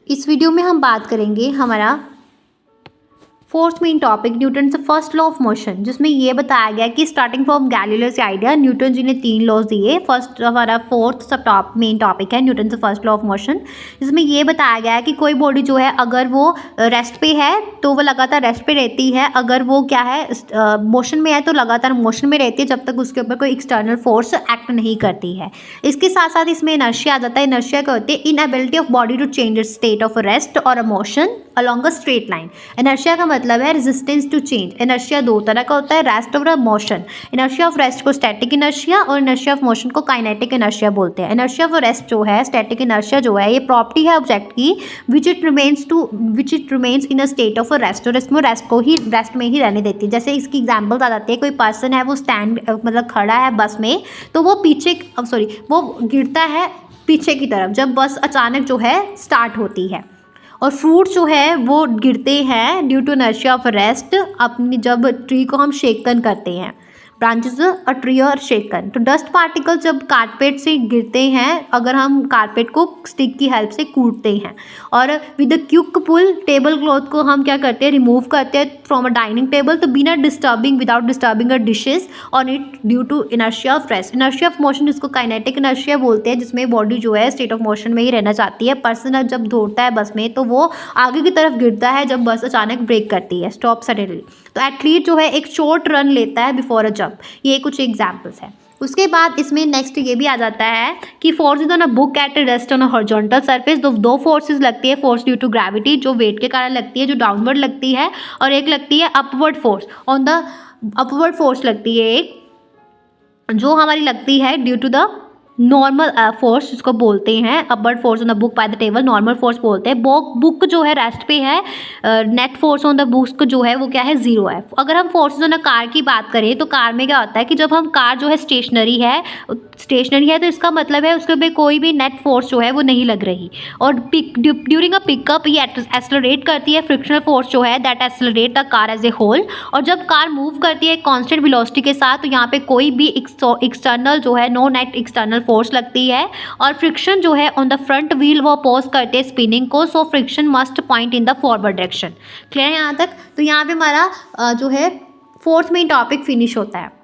इस वीडियो में हम बात करेंगे हमारा फोर्थ मेन टॉपिक न्यूटन से फर्स्ट लॉ ऑफ मोशन, जिसमें ये बताया गया कि स्टार्टिंग फ्रॉम गैलीलियो से आइडिया न्यूटन जी ने 3 लॉज दिए। फर्स्ट हमारा फोर्थ सब मेन टॉपिक है न्यूटन से फर्स्ट लॉ ऑफ मोशन, जिसमें ये बताया गया है कि कोई बॉडी जो है अगर वो रेस्ट पे है तो वो लगातार रेस्ट पे रहती है, अगर वो क्या है मोशन में है तो लगातार मोशन में रहती है जब तक उसके ऊपर कोई एक्सटर्नल फोर्स एक्ट नहीं करती है। इसके साथ साथ इसमें इनर्शिया आ जाता है। इनर्शिया क्या होती है? Inability of body to change its state of rest और a motion along a straight line. Inertia का मतलब है रेजिस्टेंस टू चेंज। इनर्शिया दो तरह का होता है, रेस्ट और मोशन। इनर्शिया ऑफ रेस्ट को स्टैटिक इनर्शिया और इनर्शिया ऑफ मोशन को काइनेटिक इनर्शिया बोलते हैं। इनर्शिया ऑफ रेस्ट जो है, स्टैटिक इनर्शिया जो है, ये प्रॉपर्टी है ऑब्जेक्ट की which it remains in a state of rest, और इसमें रेस्ट में ही रहने देती है। जैसे इसकी एग्जाम्पल्स आ जाती है, कोई पर्सन है वो स्टैंड मतलब खड़ा है बस में, तो वो वो गिरता है पीछे की तरफ जब बस अचानक जो है स्टार्ट होती है। और फ्रूट जो है वो गिरते हैं due to inertia of rest, अपनी जब ट्री को हम शेकन करते हैं, ब्रांचेस अ ट्री और शेकन। तो डस्ट पार्टिकल जब कारपेट से गिरते हैं, अगर हम कारपेट को स्टिक की हेल्प से कूटते हैं, और with the quick pull table cloth को हम क्या करते हैं, रिमूव करते हैं फ्रॉम अ डाइनिंग टेबल, तो बिना without disturbing a dishes on it due to inertia of rest. Inertia of motion जिसको काइनेटिक इनर्शिया बोलते हैं, जिसमें बॉडी जो है स्टेट ऑफ मोशन में ही रहना चाहती है। पर्सन जब दौड़ता है बस में तो वो आगे की तरफ गिरता है जब बस अचानक ब्रेक करती है, स्टॉप सडनली। तो एथलीट जो है एक शॉर्ट रन लेता है बिफोर अ जंप। ये कुछ एग्जाम्पल्स हैं। उसके बाद इसमें नेक्स्ट ये भी आ जाता है कि force is on a book at rest on a horizontal surface. दो फोर्सेस लगती है, फोर्स ड्यू टू ग्रेविटी जो वेट के कारण लगती है, जो डाउनवर्ड लगती है, और एक लगती है upward force on the upward force लगती है एक, जो हमारी लगती है due to the normal force, जिसको बोलते हैं upward force on the book by the table, normal force बोलते हैं। बुक जो है रेस्ट पे है, net force on the book जो है वो क्या है, 0 है। अगर हम फोर्सेज ऑन अ कार की बात करें तो कार में क्या होता है कि जब हम कार जो है स्टेशनरी है तो इसका मतलब है उसके पे कोई भी नेट फोर्स जो है वो नहीं लग रही, और ड्यूरिंग अ पिकअप ये एक्सेलरेट करती है, फ्रिक्शनल फोर्स जो है that accelerate the car as a whole. और जब कार मूव करती है कांस्टेंट वेलोसिटी के साथ, तो यहाँ पे कोई भी एक्सटर्नल जो है नो नेट एक्सटर्नल फोर्स लगती है, और फ्रिक्शन जो है ऑन द फ्रंट व्हील वो अपोज करते हैं स्पिनिंग को, so friction must point in the forward direction. Clear है यहाँ तक? तो यहाँ पे हमारा जो है फोर्थ मेन टॉपिक फिनिश होता है।